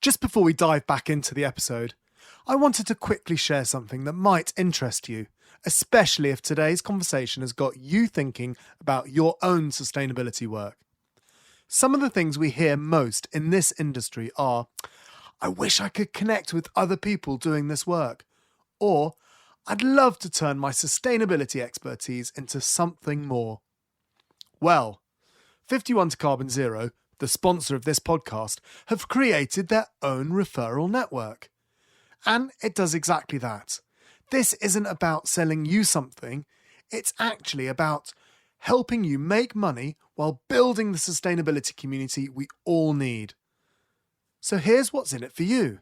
Just before we dive back into the episode, I wanted to quickly share something that might interest you, especially if today's conversation has got you thinking about your own sustainability work. Some of the things we hear most in this industry are, I wish I could connect with other people doing this work, or I'd love to turn my sustainability expertise into something more. Well, 51 to Carbon Zero, the sponsor of this podcast, have created their own referral network. And it does exactly that. This isn't about selling you something, it's actually about helping you make money while building the sustainability community we all need. So here's what's in it for you.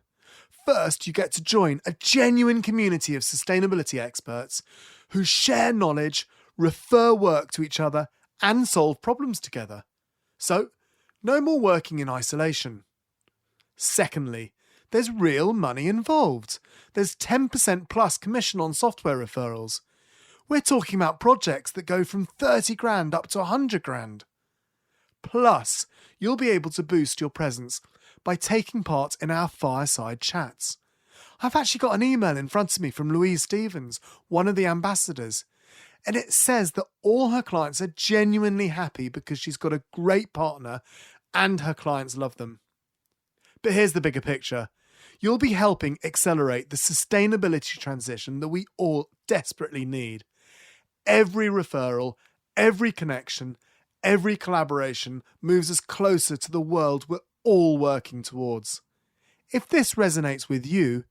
First, you get to join a genuine community of sustainability experts who share knowledge, refer work to each other, and solve problems together. So, no more working in isolation. Secondly, there's real money involved. There's 10% plus commission on software referrals. We're talking about projects that go from 30 grand up to 100 grand. Plus, you'll be able to boost your presence by taking part in our fireside chats. I've actually got an email in front of me from Louise Stevens, one of the ambassadors, and it says that all her clients are genuinely happy because she's got a great partner and her clients love them. But here's the bigger picture. You'll be helping accelerate the sustainability transition that we all desperately need. Every referral, every connection, every collaboration moves us closer to the world we're all working towards. If this resonates with you,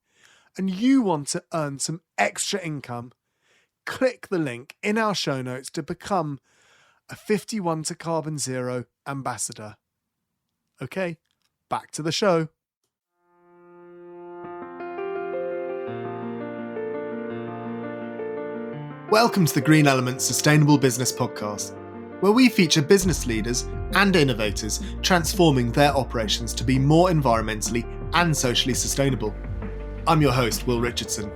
and you want to earn some extra income, click the link in our show notes to become a 51 to Carbon Zero ambassador. Okay, back to the show. Welcome to the Green Element Sustainable Business Podcast, where we feature business leaders and innovators transforming their operations to be more environmentally and socially sustainable. I'm your host, Will Richardson.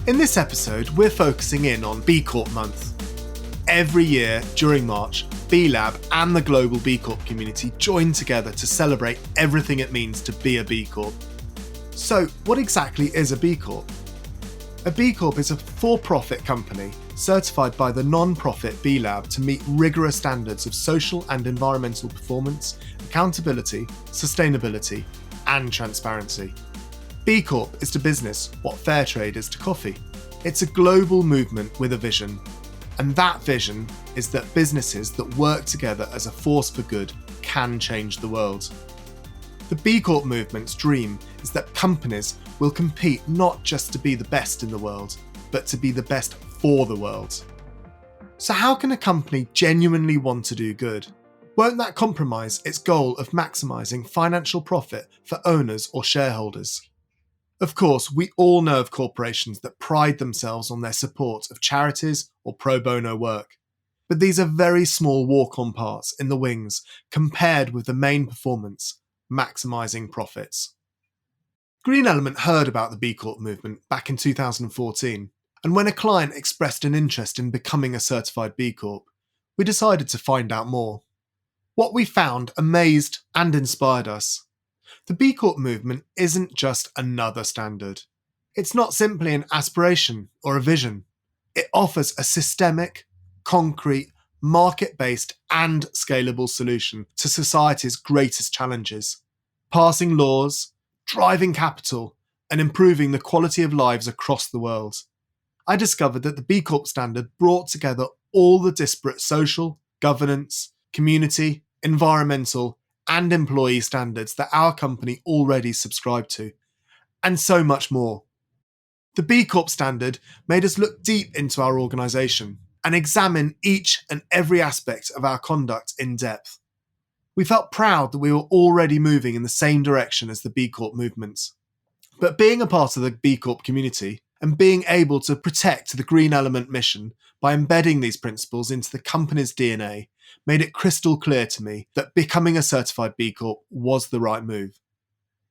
In this episode, we're focusing in on B Corp month. Every year during March, B Lab and the global B Corp community join together to celebrate everything it means to be a B Corp. So, what exactly is a B Corp? A B Corp is a for-profit company certified by the non-profit B Lab to meet rigorous standards of social and environmental performance, accountability, sustainability, and transparency. B Corp is to business what fair trade is to coffee. It's a global movement with a vision. And that vision is that businesses that work together as a force for good can change the world. The B Corp movement's dream is that companies will compete not just to be the best in the world, but to be the best for the world. So how can a company genuinely want to do good? Won't that compromise its goal of maximising financial profit for owners or shareholders? Of course, we all know of corporations that pride themselves on their support of charities or pro bono work. But these are very small walk-on parts in the wings compared with the main performance, maximising profits. Green Element heard about the B Corp movement back in 2014, and when a client expressed an interest in becoming a certified B Corp, we decided to find out more. What we found amazed and inspired us. The B Corp movement isn't just another standard. It's not simply an aspiration or a vision. It offers a systemic, concrete, market-based and scalable solution to society's greatest challenges. Passing laws, driving capital, and improving the quality of lives across the world. I discovered that the B Corp standard brought together all the disparate social, governance, community, environmental, and employee standards that our company already subscribed to, and so much more. The B Corp standard made us look deep into our organisation and examine each and every aspect of our conduct in depth. We felt proud that we were already moving in the same direction as the B Corp movement. But being a part of the B Corp community and being able to protect the Green Element mission by embedding these principles into the company's DNA made it crystal clear to me that becoming a certified B Corp was the right move.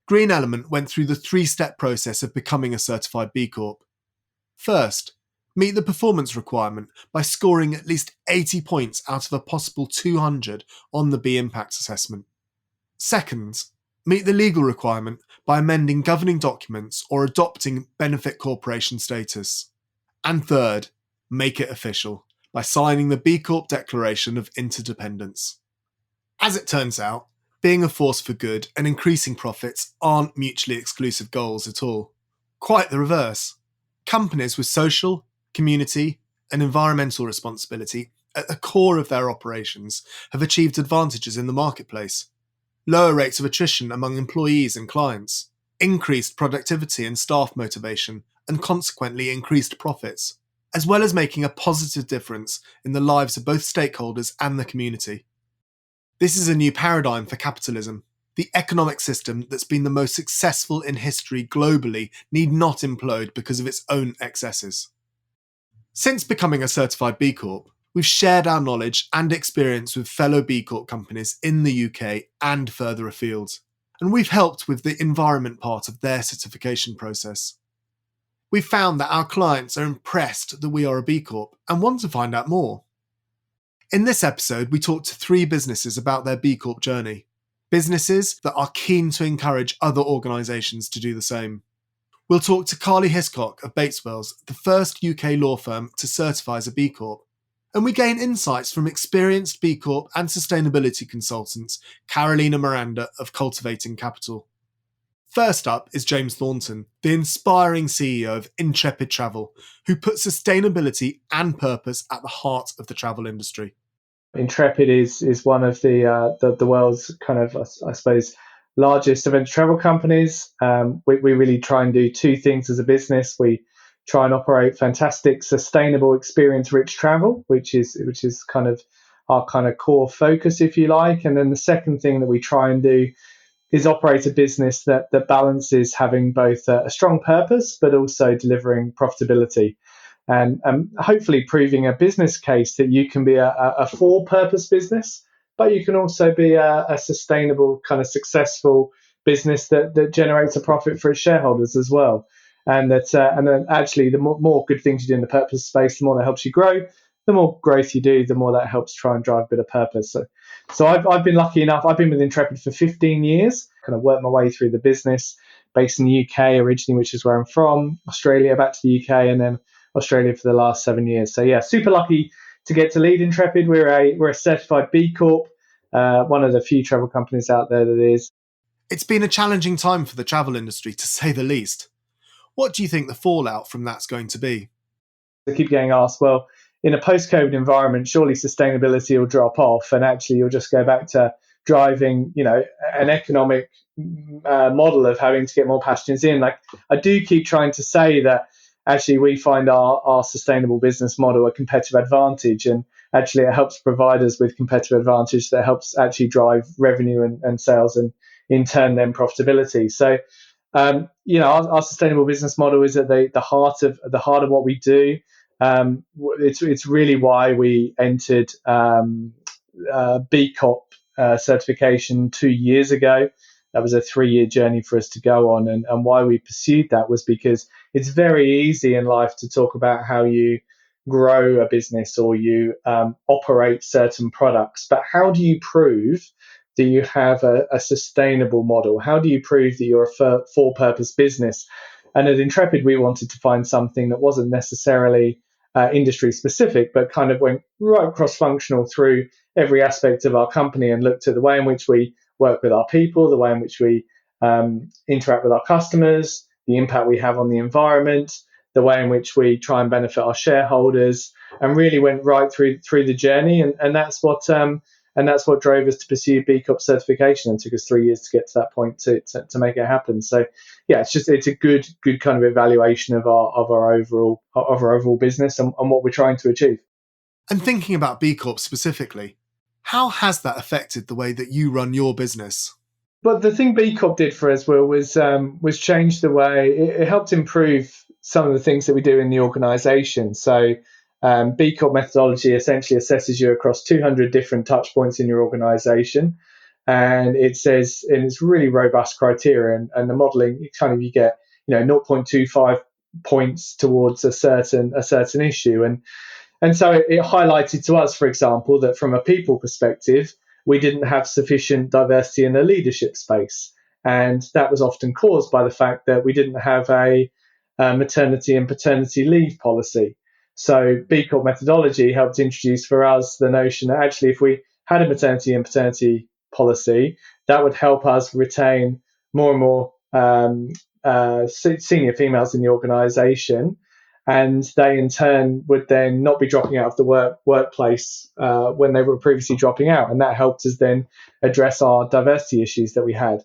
Green Element went through the 3-step process of becoming a certified B Corp. First, meet the performance requirement by scoring at least 80 points out of a possible 200 on the B Impact assessment. Second, Meet the legal requirement by amending governing documents or adopting benefit corporation status. And third, make it official by signing the B Corp Declaration of Interdependence. As it turns out, being a force for good and increasing profits aren't mutually exclusive goals at all. Quite the reverse. Companies with social, community, and environmental responsibility at the core of their operations have achieved advantages in the marketplace. Lower rates of attrition among employees and clients, increased productivity and staff motivation, and consequently increased profits, as well as making a positive difference in the lives of both stakeholders and the community. This is a new paradigm for capitalism. The economic system that's been the most successful in history globally need not implode because of its own excesses. Since becoming a certified B Corp, we've shared our knowledge and experience with fellow B Corp companies in the UK and further afield, and we've helped with the environment part of their certification process. We've found that our clients are impressed that we are a B Corp and want to find out more. In this episode, we talked to 3 businesses about their B Corp journey. Businesses that are keen to encourage other organisations to do the same. We'll talk to Karli Hiscock of Bateswells, the first UK law firm to certify as a B Corp. And we gain insights from experienced B Corp and sustainability consultants Karli and Miranda of Cultivating Capital. First up is James Thornton, the inspiring CEO of Intrepid Travel, who put sustainability and purpose at the heart of the travel industry. Intrepid is one of the world's kind of, I suppose, largest adventure travel companies. We really try and do 2 things as a business. We try and operate fantastic, sustainable, experience-rich travel, which is kind of our kind of core focus, if you like. And then the second thing that we try and do is operate a business that balances having both a strong purpose but also delivering profitability. And hopefully proving a business case that you can be a for-purpose business, but you can also be a sustainable, kind of successful business that generates a profit for its shareholders as well. And then actually, the more good things you do in the purpose space, the more that helps you grow. The more growth you do, the more that helps try and drive a bit of purpose. So I've been lucky enough. I've been with Intrepid for 15 years, kind of worked my way through the business, based in the UK originally, which is where I'm from, Australia, back to the UK, and then Australia for the last 7 years. So yeah, super lucky to get to lead Intrepid. We're a certified B Corp, one of the few travel companies out there that is. It's been a challenging time for the travel industry, to say the least. What do you think the fallout from that's going to be? I keep getting asked, well, in a post-COVID environment, surely sustainability will drop off, and actually you'll just go back to driving, an economic model of having to get more passengers in. Like, I do keep trying to say that actually we find our sustainable business model a competitive advantage, and actually it helps provide us with competitive advantage that helps actually drive revenue and sales, and in turn then profitability. So our sustainable business model is at the heart of what we do. It's really why we entered B Corp certification 2 years ago. That was a 3-year journey for us to go on, and why we pursued that was because it's very easy in life to talk about how you grow a business or you operate certain products, but how do you prove that you have a sustainable model? How do you prove that you're a for-purpose business? And at Intrepid, we wanted to find something that wasn't necessarily industry specific, but kind of went right cross-functional through every aspect of our company and looked at the way in which we work with our people, the way in which we interact with our customers, the impact we have on the environment, the way in which we try and benefit our shareholders, and really went right through the journey. And that's what drove us to pursue B Corp certification, and took us 3 years to get to that point to make it happen. So yeah, it's a good kind of evaluation of our overall business and what we're trying to achieve. And thinking about B Corp specifically, how has that affected the way that you run your business? But the thing B Corp did for us was change the way it helped improve some of the things that we do in the organisation. So B Corp methodology essentially assesses you across 200 different touch points in your organisation, and it says, and it's really robust criteria, and the modelling kind of, you get 0.25 points towards a certain issue, and so it highlighted to us, for example, that from a people perspective, we didn't have sufficient diversity in the leadership space. And that was often caused by the fact that we didn't have a maternity and paternity leave policy. So B Corp methodology helped introduce for us the notion that actually if we had a maternity and paternity policy, that would help us retain more and more senior females in the organisation, and they in turn would then not be dropping out of the workplace when they were previously dropping out, and that helped us then address our diversity issues that we had.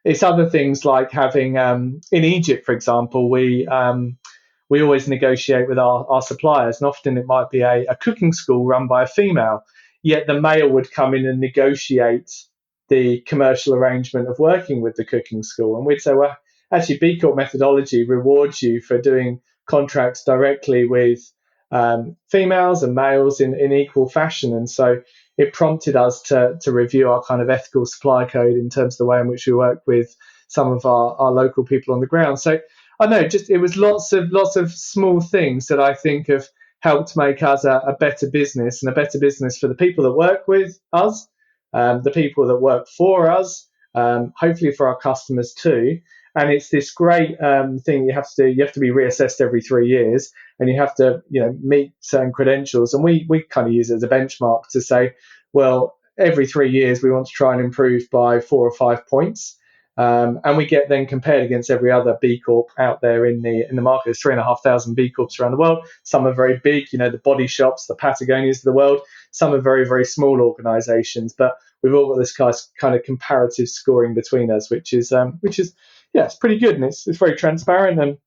It's other things like having in Egypt, for example, we always negotiate with our suppliers, and often it might be a cooking school run by a female, yet the male would come in and negotiate the commercial arrangement of working with the cooking school. And we'd say, well, actually, B Corp methodology rewards you for doing contracts directly with females and males in equal fashion. And so it prompted us to review our kind of ethical supply code in terms of the way in which we work with some of our local people on the ground. So I know, just it was lots of small things that I think have helped make us a better business, and a better business for the people that work with us, the people that work for us, hopefully for our customers too. And it's this great thing you have to do. You have to be reassessed every 3 years, and you have to meet certain credentials. And we kind of use it as a benchmark to say, well, every 3 years we want to try and improve by 4 or 5 points. And we get then compared against every other B Corp out there in the market. There's 3,500 B Corps around the world. Some are very big, the Body Shops, the Patagonias of the world. Some are very, very small organisations, but we've all got this kind of comparative scoring between us, which is it's pretty good, and it's very transparent, and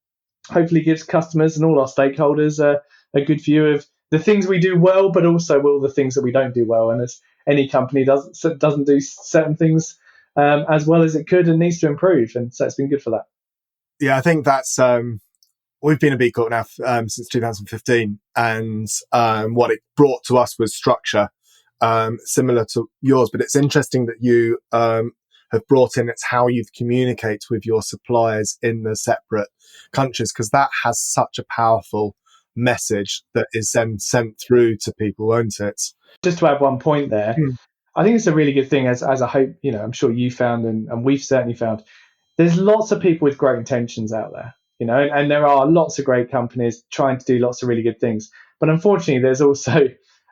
hopefully gives customers and all our stakeholders a good view of the things we do well, but also all the things that we don't do well. And as any company doesn't do certain things as well as it could and needs to improve, and so it's been good for that. Yeah, I think that's we've been a B Corp now since 2015, and what it brought to us was structure, similar to yours. But it's interesting that you have brought in it's how you communicate with your suppliers in the separate countries, because that has such a powerful message that is then sent through to people, won't it? Just to add one point there, I think it's a really good thing, as I hope I'm sure you found, and we've certainly found. There's lots of people with great intentions out there, and there are lots of great companies trying to do lots of really good things. But unfortunately, there's also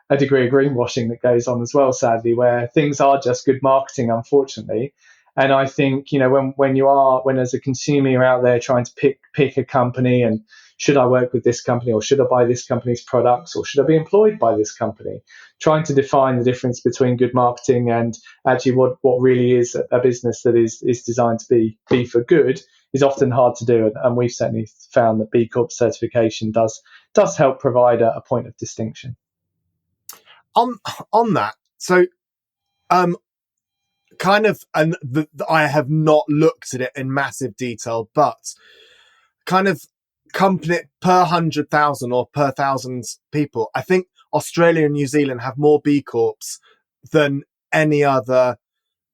a degree of greenwashing that goes on as well, sadly, where things are just good marketing, unfortunately. And I think, when as a consumer you're out there trying to pick a company, and should I work with this company, or should I buy this company's products, or should I be employed by this company? Trying to define the difference between good marketing and actually what really is a business that is designed to be for good is often hard to do. And we've certainly found that B Corp certification does help provide a point of distinction. On that, so I have not looked at it in massive detail, but kind of company per 100,000 or per 1,000 people, I think Australia and New Zealand have more B Corps than any other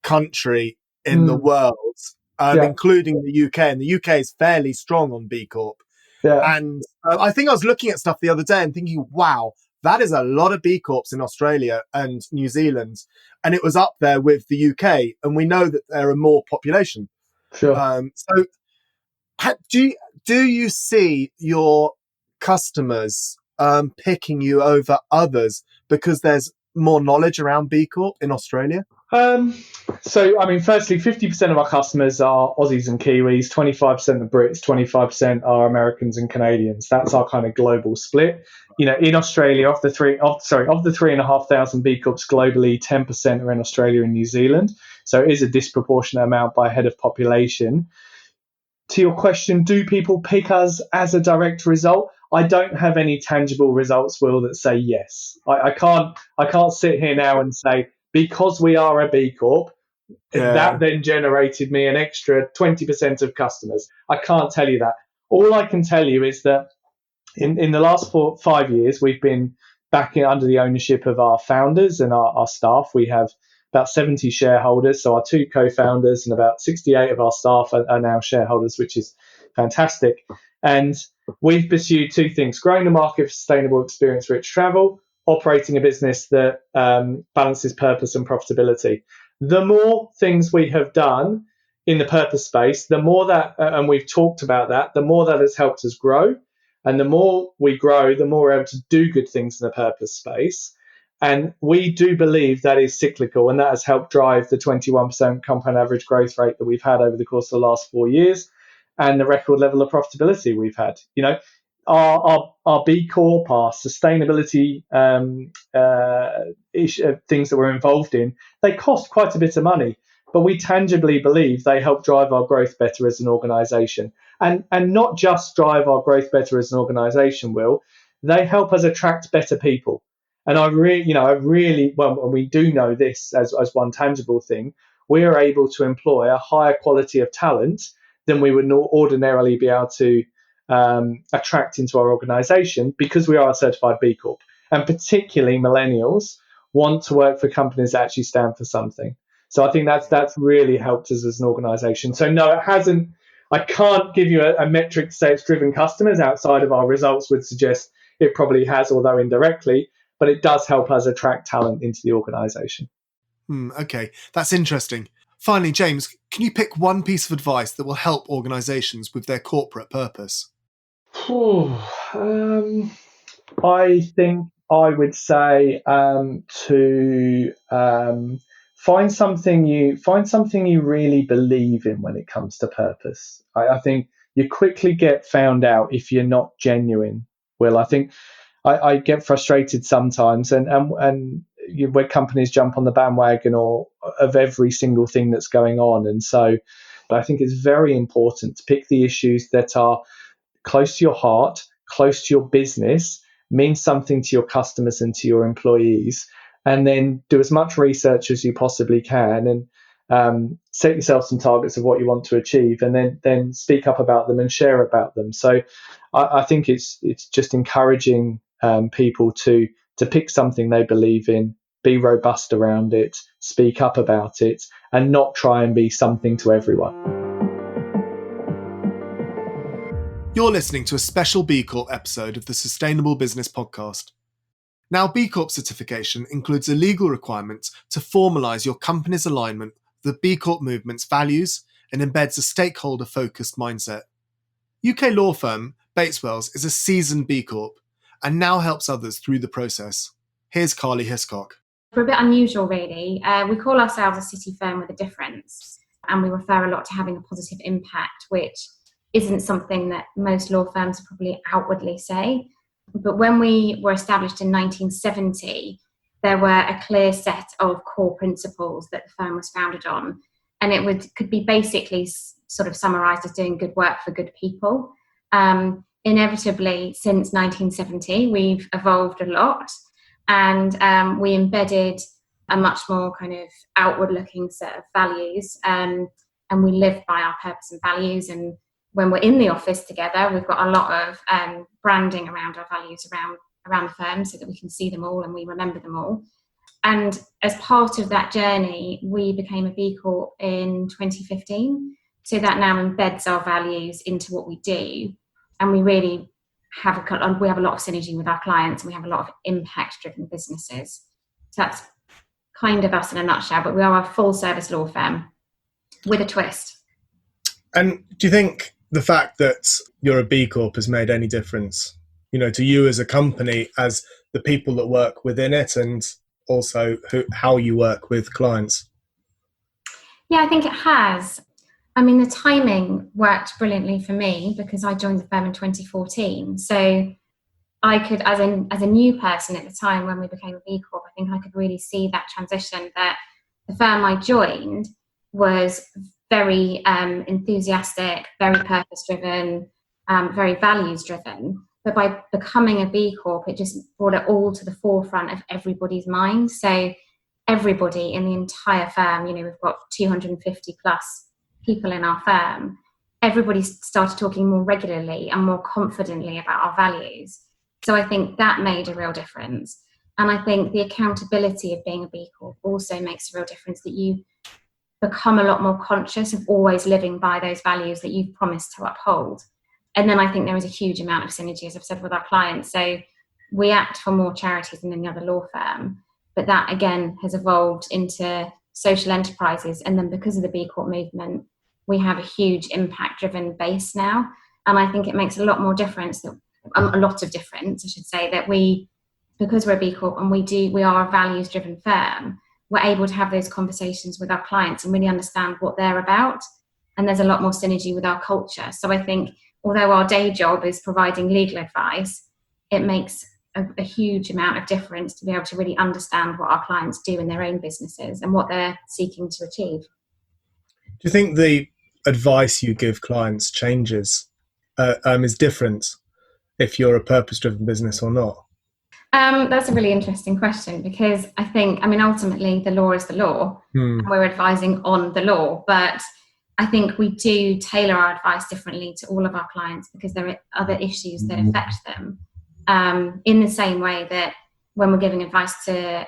country in the world, including the UK. And the UK is fairly strong on B Corp. Yeah. And I think I was looking at stuff the other day and thinking, wow, that is a lot of B Corps in Australia and New Zealand. And it was up there with the UK. And we know that there are more population. Sure. So do you see your customers picking you over others because there's more knowledge around B Corp in Australia? So, firstly, 50% of our customers are Aussies and Kiwis, 25% are Brits, 25% are Americans and Canadians. That's our kind of global split. In Australia, of the 3,500 B Corps globally, 10% are in Australia and New Zealand. So it is a disproportionate amount by head of population. To your question, do people pick us as a direct result? I don't have any tangible results, Will, that say yes. I can't sit here now and say, because we are a B Corp, that then generated me an extra 20% of customers. I can't tell you that. All I can tell you is that in the last 5 years, we've been back under the ownership of our founders and our staff. We have about 70 shareholders, so our 2 co-founders and about 68 of our staff are now shareholders, which is fantastic. And we've pursued 2 things: growing the market for sustainable experience-rich travel, operating a business that balances purpose and profitability. The more things we have done in the purpose space, the more that, and we've talked about that, the more that has helped us grow. And the more we grow, the more we're able to do good things in the purpose space. And we do believe that is cyclical, and that has helped drive the 21% compound average growth rate that we've had over the course of the last 4 years, and the record level of profitability we've had. You know, our B Corp, our sustainability things that we're involved in, they cost quite a bit of money, but we tangibly believe they help drive our growth better as an organisation, and not just drive our growth better as an organisation. Will they help us attract better people? And I really, well, and we do know this as one tangible thing, we are able to employ a higher quality of talent than we would ordinarily be able to attract into our organisation, because we are a certified B Corp. And particularly millennials want to work for companies that actually stand for something. So I think that's really helped us as an organisation. So no, it hasn't. I can't give you a metric to say it's driven customers. Outside of our results would suggest it probably has, although indirectly, but it does help us attract talent into the organisation. Okay, that's interesting. Finally, James, can you pick one piece of advice that will help organisations with their corporate purpose? I think I would say to find something you really believe in when it comes to purpose. I think you quickly get found out if you're not genuine. Well, I think I get frustrated sometimes, and where companies jump on the bandwagon or of every single thing that's going on, and so I think it's very important to pick the issues that are close to your heart, close to your business, mean something to your customers and to your employees, and then do as much research as you possibly can, and set yourself some targets of what you want to achieve, and then speak up about them and share about them. So I think it's just encouraging people to pick something they believe in, be robust around it, speak up about it, and not try and be something to everyone. You're listening to a special B Corp episode of the Sustainable Business Podcast. Now, B Corp certification includes a legal requirement to formalise your company's alignment with the B Corp movement's values and embeds a stakeholder-focused mindset. UK law firm Bates Wells is a seasoned B Corp and now helps others through the process. Here's Karli Hiscock. We're a bit unusual, really. We call ourselves a city firm with a difference, and we refer a lot to having a positive impact, which isn't something that most law firms probably outwardly say. But when we were established in 1970, there were a clear set of core principles that the firm was founded on. And it could be basically sort of summarised as doing good work for good people. Inevitably, since 1970, we've evolved a lot, and we embedded a much more kind of outward-looking set of values, and we live by our purpose and values. And when we're in the office together, we've got a lot of branding around our values around the firm so that we can see them all and we remember them all. And as part of that journey, we became a B Corp in 2015. So that now embeds our values into what we do. And we really have a lot of synergy with our clients, and we have a lot of impact-driven businesses. So that's kind of us in a nutshell, but we are a full-service law firm with a twist. And do you think the fact that you're a B Corp has made any difference, to you as a company, as the people that work within it, and also how you work with clients? Yeah, I think it has. I mean, the timing worked brilliantly for me because I joined the firm in 2014. So I could, as a new person at the time when we became a B Corp, I think I could really see that transition, that the firm I joined was very enthusiastic, very purpose-driven, very values-driven. But by becoming a B Corp, it just brought it all to the forefront of everybody's mind. So everybody in the entire firm, we've got 250 plus people in our firm, everybody started talking more regularly and more confidently about our values. So I think that made a real difference. And I think the accountability of being a B Corp also makes a real difference, that you become a lot more conscious of always living by those values that you've promised to uphold. And then I think there is a huge amount of synergy, as I've said, with our clients. So we act for more charities than any other law firm, but that again has evolved into social enterprises. And then because of the B Corp movement, we have a huge impact-driven base now. And I think it makes a lot more difference, a lot of difference, I should say, that because we're a B Corp and we are a values-driven firm, we're able to have those conversations with our clients and really understand what they're about. And there's a lot more synergy with our culture. So I think although our day job is providing legal advice, it makes a huge amount of difference to be able to really understand what our clients do in their own businesses and what they're seeking to achieve. Do you think the advice you give clients changes, is different if you're a purpose-driven business or not? That's a really interesting question, because ultimately the law is the law, and we're advising on the law, but I think we do tailor our advice differently to all of our clients because there are other issues that affect them. In the same way that when we're giving advice to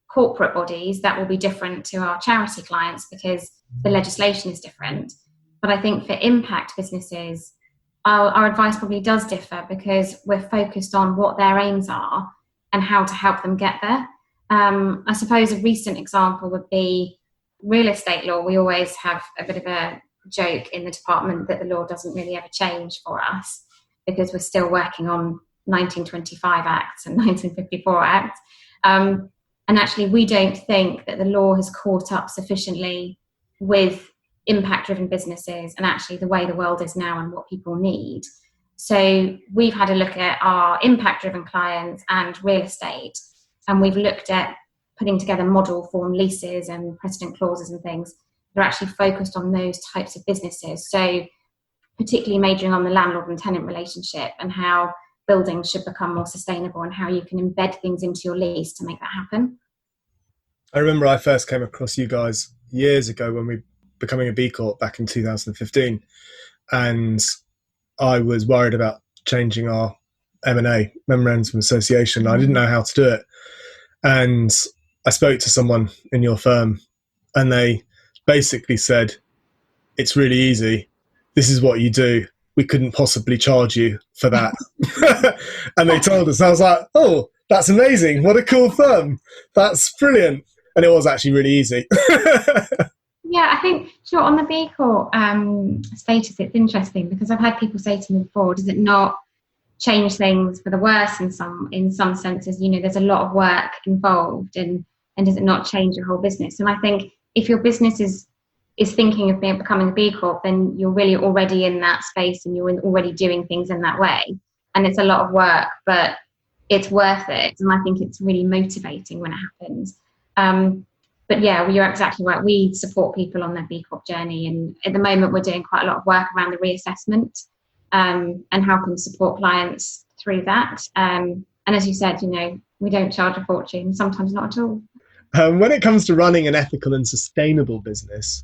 corporate bodies, that will be different to our charity clients because the legislation is different. But I think for impact businesses, our advice probably does differ because we're focused on what their aims are and how to help them get there. I suppose a recent example would be real estate law. We always have a bit of a joke in the department that the law doesn't really ever change for us because we're still working on 1925 Acts and 1954 Acts. And actually, we don't think that the law has caught up sufficiently with impact-driven businesses and actually the way the world is now and what people need. So we've had a look at our impact-driven clients and real estate, and we've looked at putting together model form leases and precedent clauses and things that are actually focused on those types of businesses. So particularly majoring on the landlord and tenant relationship and how buildings should become more sustainable and how you can embed things into your lease to make that happen. I remember I first came across you guys years ago when we were becoming a B Corp back in 2015, and I was worried about changing our M&A, Memorandum of Association. I didn't know how to do it. And I spoke to someone in your firm and they basically said, it's really easy. This is what you do. We couldn't possibly charge you for that. And they told us, I was like, oh, that's amazing. What a cool firm. That's brilliant. And it was actually really easy. Yeah, I think, sure, on the B Corp status, it's interesting because I've had people say to me before, does it not change things for the worse in some senses? You know, there's a lot of work involved, and does it not change your whole business? And I think if your business is thinking of becoming a B Corp, then you're really already in that space and you're already doing things in that way. And it's a lot of work, but it's worth it. And I think it's really motivating when it happens. But yeah, you're exactly right. We support people on their B Corp journey. And at the moment, we're doing quite a lot of work around the reassessment and helping support clients through that. And as you said, you know, we don't charge a fortune, sometimes not at all. When it comes to running an ethical and sustainable business,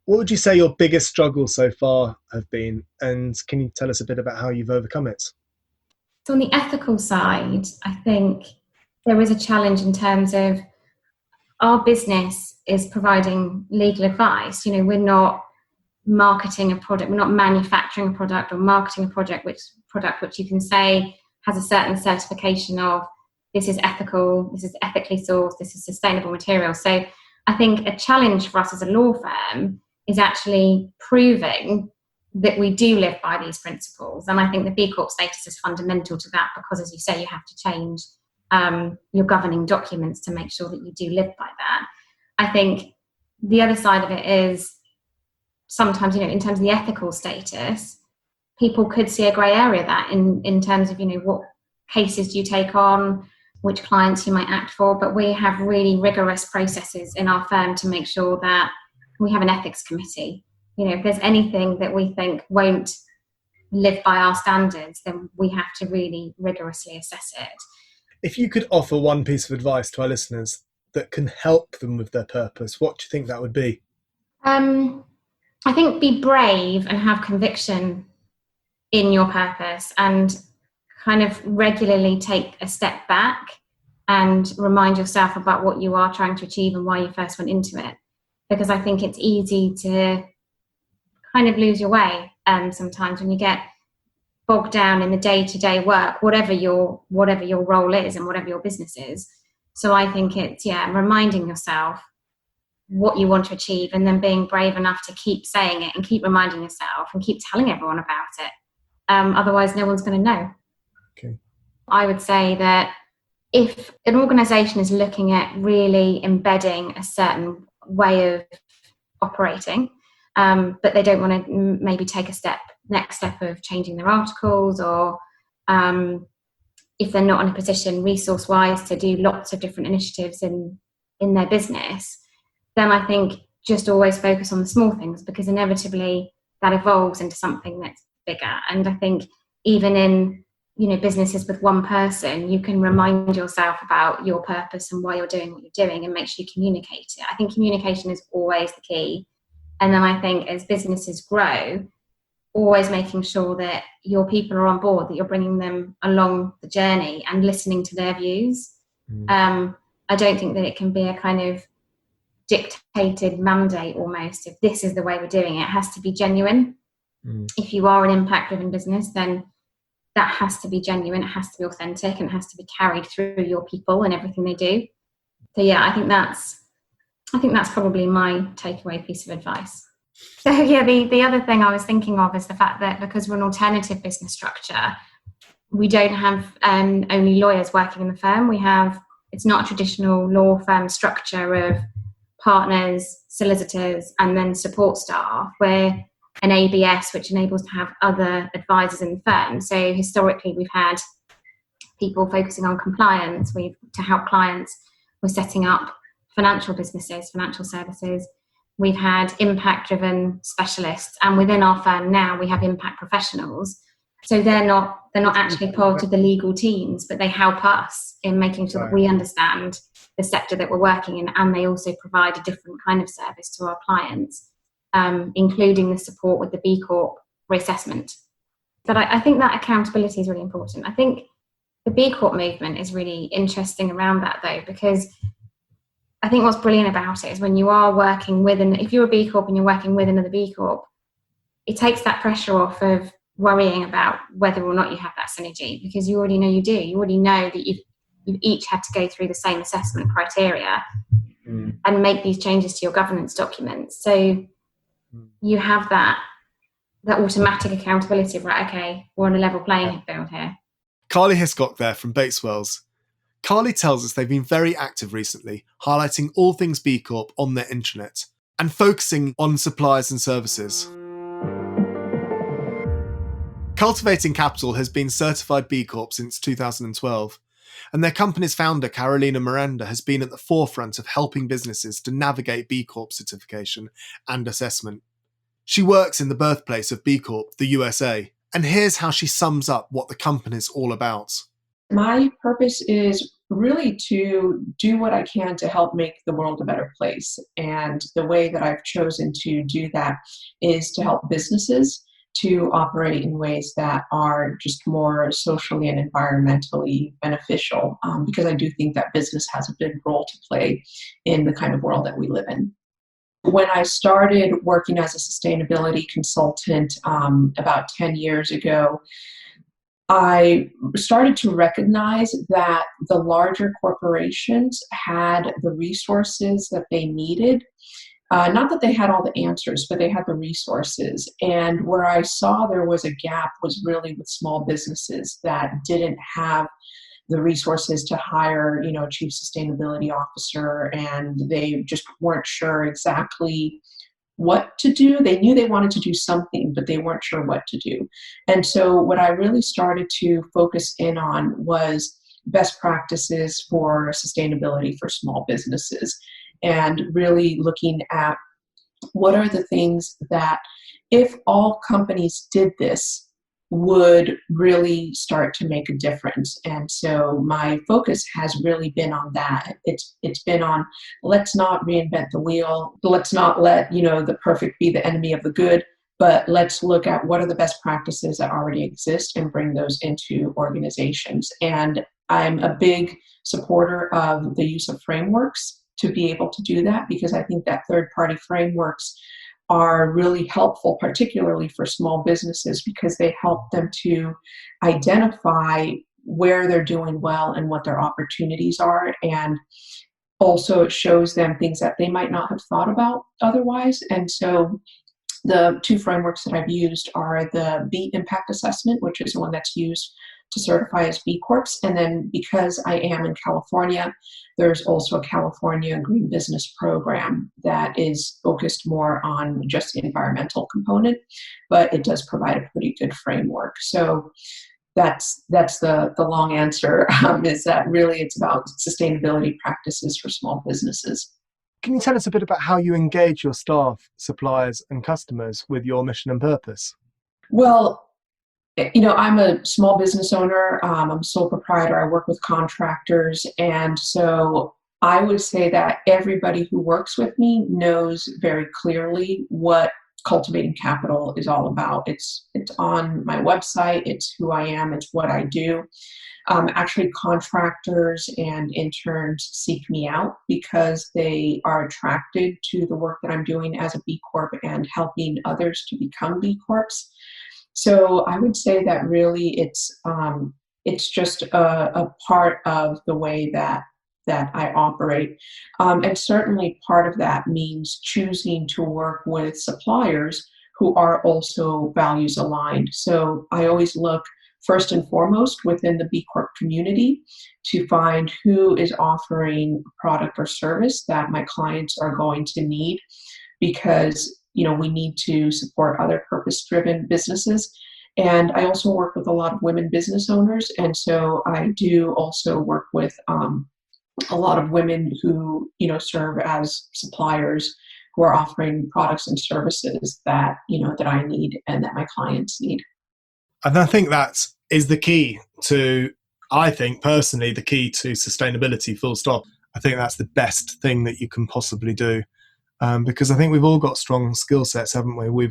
what would you say your biggest struggles so far have been? And can you tell us a bit about how you've overcome it? So on the ethical side, I think there is a challenge in terms of our business is providing legal advice. You know, we're not marketing a product, we're not manufacturing a product or marketing a product which you can say has a certain certification of this is ethical, this is ethically sourced, this is sustainable material. So I think a challenge for us as a law firm is actually proving that we do live by these principles. And I think the B Corp status is fundamental to that because, as you say, you have to change your governing documents to make sure that you do live by that. I think the other side of it is sometimes, you know, in terms of the ethical status, people could see a grey area that in terms of, you know, what cases do you take on, which clients you might act for. But we have really rigorous processes in our firm to make sure that we have an ethics committee. You know, if there's anything that we think won't live by our standards, then we have to really rigorously assess it. If you could offer one piece of advice to our listeners that can help them with their purpose, what do you think that would be? I think be brave and have conviction in your purpose and kind of regularly take a step back and remind yourself about what you are trying to achieve and why you first went into it. Because I think it's easy to kind of lose your way sometimes when you get bogged down in the day-to-day work, whatever your role is and whatever your business is. So I think it's, reminding yourself what you want to achieve, and then being brave enough to keep saying it and keep reminding yourself and keep telling everyone about it. Otherwise, no one's going to know. Okay. I would say that if an organisation is looking at really embedding a certain way of operating, but they don't want to maybe take next step of changing their articles, or if they're not in a position resource-wise to do lots of different initiatives in their business, then I think just always focus on the small things, because inevitably that evolves into something that's bigger. And I think even in businesses with one person, you can remind yourself about your purpose and why you're doing what you're doing, and make sure you communicate it. I think communication is always the key. And then I think as businesses grow, always making sure that your people are on board, that you're bringing them along the journey and listening to their views. I don't think that it can be a kind of dictated mandate almost, if this is the way we're doing it. It has to be genuine. If you are an impact-driven business, then that has to be genuine, it has to be authentic, and it has to be carried through your people and everything they do. So yeah, I think that's probably my takeaway piece of advice. So yeah, the other thing I was thinking of is the fact that because we're an alternative business structure, we don't have only lawyers working in the firm. It's not a traditional law firm structure of partners, solicitors, and then support staff. We're an ABS, which enables to have other advisors in the firm. So historically, we've had people focusing on compliance. To help clients, we're setting up financial businesses, financial services. We've had impact-driven specialists, and within our firm now we have impact professionals. So they're not actually part of the legal teams, but they help us in making sure that we understand the sector that we're working in, and they also provide a different kind of service to our clients, including the support with the B Corp reassessment. But I think that accountability is really important. I think the B Corp movement is really interesting around that, though, because I think what's brilliant about it is when you are working if you're a B Corp and you're working with another B Corp, it takes that pressure off of worrying about whether or not you have that synergy, because you already know you do. You already know that you've each had to go through the same assessment criteria and make these changes to your governance documents. So you have that automatic accountability of, right, okay, we're on a level playing field here. Karli Hiscock there from Bates Wells. Karli tells us they've been very active recently, highlighting all things B Corp on their intranet and focusing on suppliers and services. Cultivating Capital has been certified B Corp since 2012, and their company's founder, Miranda, has been at the forefront of helping businesses to navigate B Corp certification and assessment. She works in the birthplace of B Corp, the USA, and here's how she sums up what the company's all about. My purpose is really to do what I can to help make the world a better place. And the way that I've chosen to do that is to help businesses to operate in ways that are just more socially and environmentally beneficial, because I do think that business has a big role to play in the kind of world that we live in. When I started working as a sustainability consultant about 10 years ago, I started to recognize that the larger corporations had the resources that they needed. Not that they had all the answers, but they had the resources. And where I saw there was a gap was really with small businesses that didn't have the resources to hire, a chief sustainability officer, and they just weren't sure exactly what to do. They knew they wanted to do something, but they weren't sure what to do. And so what I really started to focus in on was best practices for sustainability for small businesses, and really looking at what are the things that, if all companies did this, would really start to make a difference. And so my focus has really been on that. It's been on, let's not reinvent the wheel. Let's not let, the perfect be the enemy of the good, but let's look at what are the best practices that already exist and bring those into organizations. And I'm a big supporter of the use of frameworks to be able to do that, because I think that third-party frameworks are really helpful, particularly for small businesses, because they help them to identify where they're doing well and what their opportunities are, and also it shows them things that they might not have thought about otherwise. And so the two frameworks that I've used are the B Impact Assessment, which is the one that's used to certify as B Corps. And then because I am in California, there's also a California Green Business Program that is focused more on just the environmental component, but it does provide a pretty good framework. So that's the long answer, is that really it's about sustainability practices for small businesses. Can you tell us a bit about how you engage your staff, suppliers, and customers with your mission and purpose? Well, I'm a small business owner. I'm a sole proprietor. I work with contractors. And so I would say that everybody who works with me knows very clearly what Cultivating Capital is all about. It's on my website. It's who I am. It's what I do. Actually, contractors and interns seek me out because they are attracted to the work that I'm doing as a B Corp and helping others to become B Corps. So I would say that really it's just a part of the way that I operate. And certainly part of that means choosing to work with suppliers who are also values aligned. So I always look first and foremost within the B Corp community to find who is offering a product or service that my clients are going to need, because we need to support other purpose-driven businesses. And I also work with a lot of women business owners, and so I do also work with a lot of women who serve as suppliers who are offering products and services that that I need and that my clients need. And I think that is the key to, I think personally, the key to sustainability, full stop. I think that's the best thing that you can possibly do, because I think we've all got strong skill sets, haven't we? We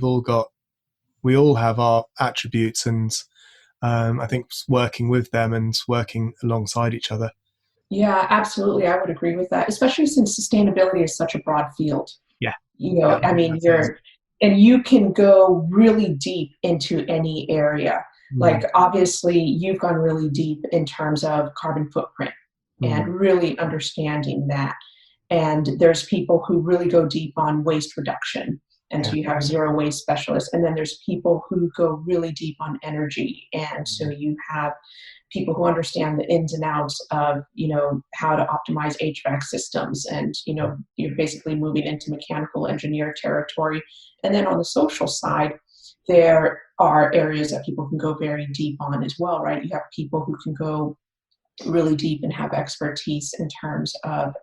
all have our attributes, and I think working with them and working alongside each other. Yeah, absolutely. I would agree with that, especially since sustainability is such a broad field. Yeah. You can go really deep into any area. Like, obviously, you've gone really deep in terms of carbon footprint and really understanding that. And there's people who really go deep on waste reduction. And so you have zero waste specialists. And then there's people who go really deep on energy. And so you have people who understand the ins and outs of, how to optimize HVAC systems. And, you're basically moving into mechanical engineer territory. And then on the social side, there are areas that people can go very deep on as well, right? You have people who can go really deep and have expertise in terms of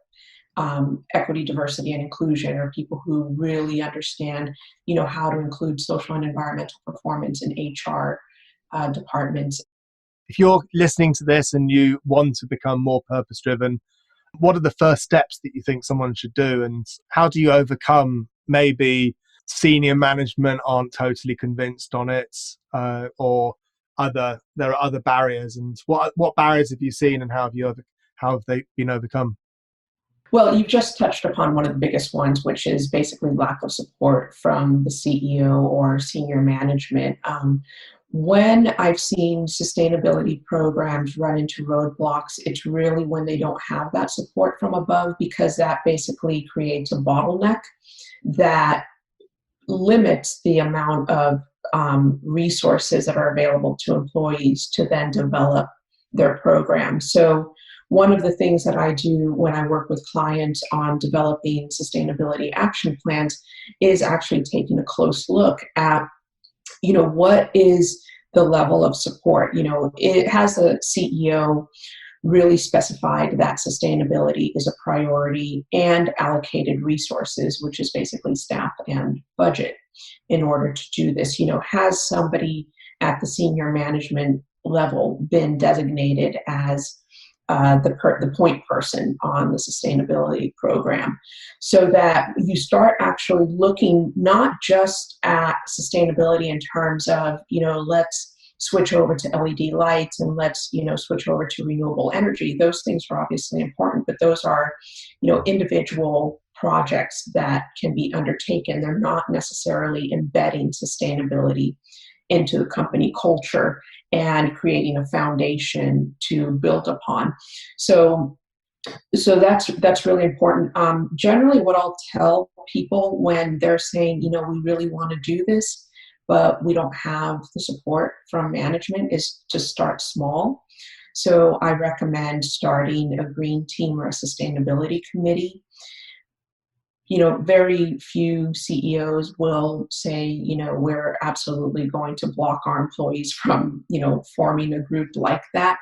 equity, diversity, and inclusion, or people who really understand, how to include social and environmental performance in HR departments. If you're listening to this and you want to become more purpose-driven, what are the first steps that you think someone should do, and how do you overcome maybe senior management aren't totally convinced on it, or there are other barriers? And what barriers have you seen, and how have they been overcome? Well, you've just touched upon one of the biggest ones, which is basically lack of support from the CEO or senior management. When I've seen sustainability programs run into roadblocks, it's really when they don't have that support from above, because that basically creates a bottleneck that limits the amount of resources that are available to employees to then develop their program. So one of the things that I do when I work with clients on developing sustainability action plans is actually taking a close look at, what is the level of support. It has a CEO really specified that sustainability is a priority and allocated resources, which is basically staff and budget, in order to do this. Has somebody at the senior management level been designated as the point person on the sustainability program, so that you start actually looking not just at sustainability in terms of, let's switch over to LED lights and let's, switch over to renewable energy. Those things are obviously important, but those are, individual projects that can be undertaken. They're not necessarily embedding sustainability into the company culture and creating a foundation to build upon. So So that's really important. Generally, what I'll tell people when they're saying, we really want to do this, but we don't have the support from management, is to start small. So I recommend starting a green team or a sustainability committee. Very few CEOs will say, we're absolutely going to block our employees from, forming a group like that.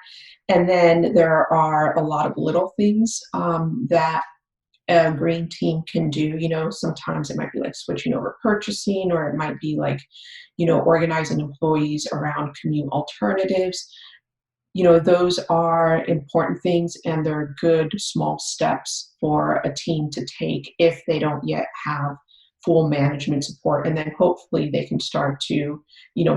And then there are a lot of little things that a green team can do. Sometimes it might be like switching over purchasing, or it might be like, organizing employees around commute alternatives. Those are important things, and they're good small steps for a team to take if they don't yet have full management support. And then hopefully they can start to,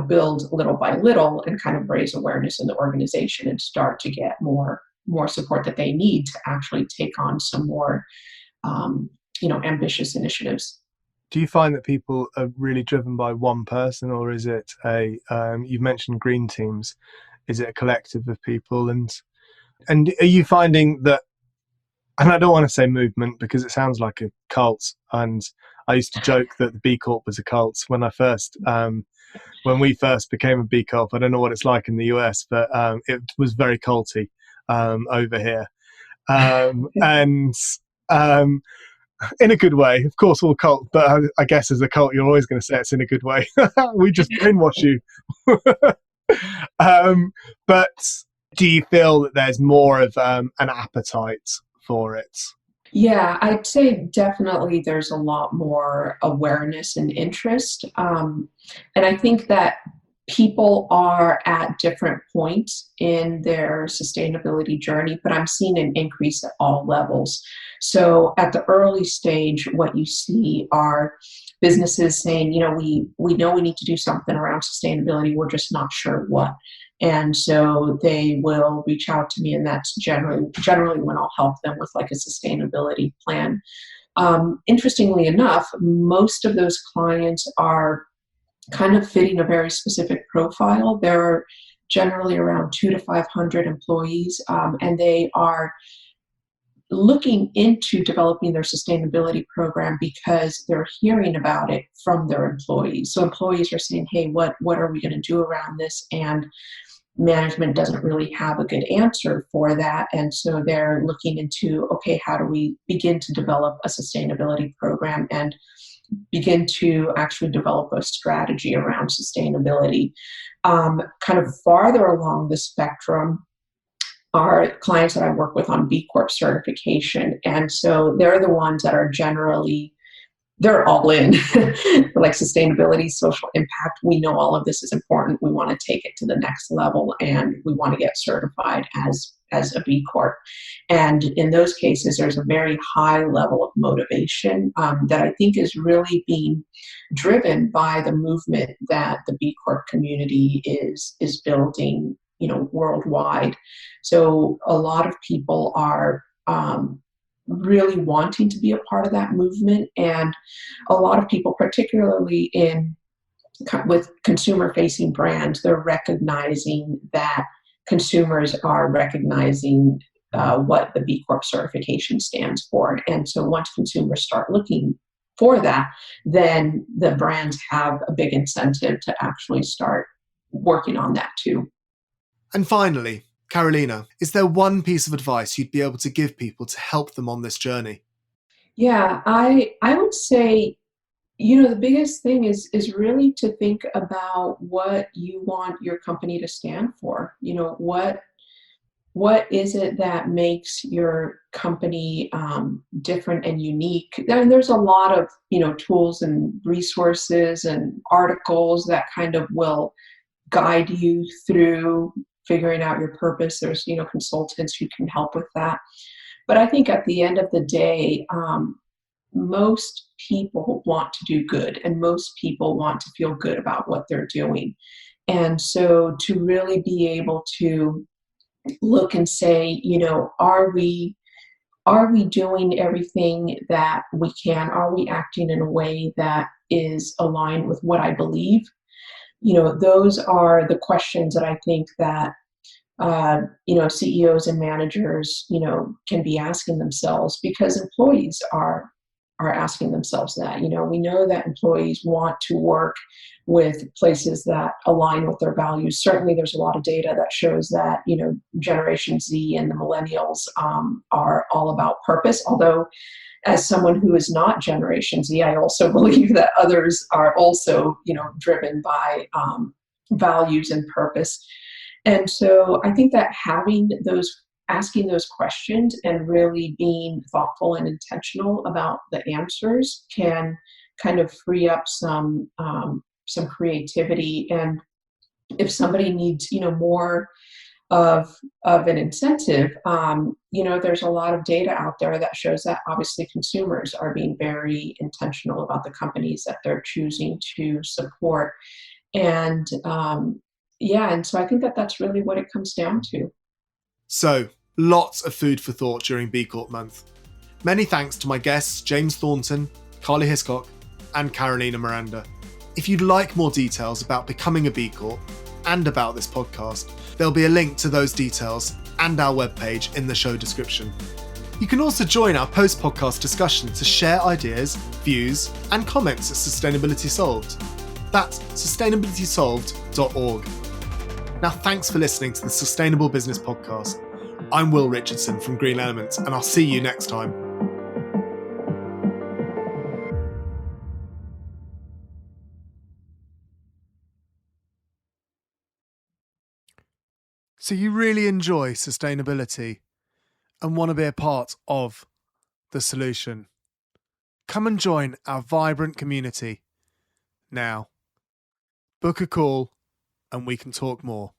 build little by little and kind of raise awareness in the organization and start to get more support that they need to actually take on some more, ambitious initiatives. Do you find that people are really driven by one person, or is it you've mentioned green teams, is it a collective of people? And are you finding that, and I don't want to say movement because it sounds like a cult, and I used to joke that the B Corp was a cult when we first became a B Corp. I don't know what it's like in the US, but it was very culty over here. And in a good way, of course, all cult, but I guess as a cult, you're always going to say it's in a good way. We just brainwash you. But do you feel that there's more of an appetite for it? Yeah, I'd say definitely there's a lot more awareness and interest. And I think that people are at different points in their sustainability journey, but I'm seeing an increase at all levels. So at the early stage, what you see are businesses saying, we know we need to do something around sustainability, we're just not sure what. And so they will reach out to me, and that's generally when I'll help them with like a sustainability plan. Interestingly enough, most of those clients are kind of fitting a very specific profile. They're generally around 200 to 500 employees, and they are looking into developing their sustainability program because they're hearing about it from their employees. So employees are saying, hey, what are we going to do around this? And management doesn't really have a good answer for that. And so they're looking into, okay, how do we begin to develop a sustainability program and begin to actually develop a strategy around sustainability? Kind of farther along the spectrum are clients that I work with on B Corp certification. And so they're the ones that are generally, they're all in for like sustainability, social impact. We know all of this is important. We want to take it to the next level, and we want to get certified as a B Corp. And in those cases, there's a very high level of motivation that I think is really being driven by the movement that the B Corp community is building, worldwide. So a lot of people are really wanting to be a part of that movement, and a lot of people, particularly with consumer-facing brands, they're recognizing that consumers are recognizing what the B Corp certification stands for. And so once consumers start looking for that, then the brands have a big incentive to actually start working on that too. And finally, Carolina, is there one piece of advice you'd be able to give people to help them on this journey? Yeah, I would say, the biggest thing is really to think about what you want your company to stand for. What is it that makes your company different and unique? And there's a lot of, tools and resources and articles that kind of will guide you through figuring out your purpose. There's, consultants who can help with that. But I think at the end of the day, most people want to do good, and most people want to feel good about what they're doing. And so to really be able to look and say, are we doing everything that we can? Are we acting in a way that is aligned with what I believe? Those are the questions that I think that CEOs and managers, can be asking themselves, because employees are asking themselves that. We know that employees want to work with places that align with their values. Certainly, there's a lot of data that shows that, Generation Z and the millennials are all about purpose. Although, as someone who is not Generation Z, I also believe that others are also, driven by values and purpose. And so I think that asking those questions and really being thoughtful and intentional about the answers can kind of free up some creativity. And if somebody needs, more of an incentive, there's a lot of data out there that shows that obviously consumers are being very intentional about the companies that they're choosing to support. And and so I think that that's really what it comes down to. So, lots of food for thought during B Corp month. Many thanks to my guests James Thornton, Karli Hiscock, and Carolina Miranda. If you'd like more details about becoming a B Corp and about this podcast, there'll be a link to those details and our webpage in the show description. You can also join our post-podcast discussion to share ideas, views, and comments at Sustainability Solved. That's sustainabilitysolved.org. Now, thanks for listening to the Sustainable Business Podcast. I'm Will Richardson from Green Elements, and I'll see you next time. So you really enjoy sustainability and want to be a part of the solution? Come and join our vibrant community now. Book a call and we can talk more.